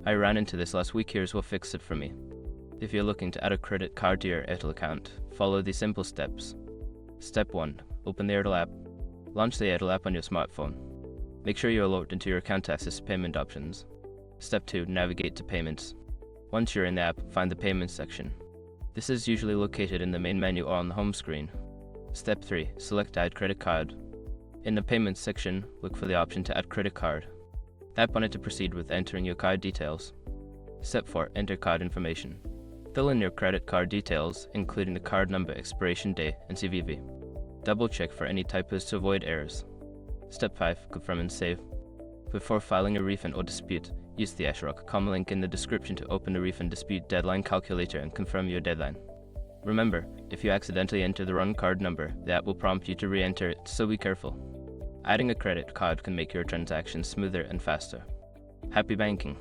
I ran into this last week. Here's what fixed it for me. If you're looking to add a credit card to your Airtel account, follow these simple steps. Step 1. Open the Airtel app. Launch the Airtel app on your smartphone. Make sure you're logged into your account to access payment options. Step 2. Navigate to payments. Once you're in the app, find the payments section. This is usually located in the main menu or on the home screen. Step 3. Select Add Credit Card. In the payments section, look for the option to add credit card. Tap on it to proceed with entering your card details. Step 4. Enter card information. Fill in your credit card details, including the card number, expiration date, and CVV. Double check for any typos to avoid errors. Step 5. Confirm and save. Before filing a refund or dispute, use the ashrock.com link in the description to open the refund dispute deadline calculator and confirm your deadline. Remember, if you accidentally enter the wrong card number, the app will prompt you to re-enter it, so be careful. Adding a credit card can make your transactions smoother and faster. Happy banking!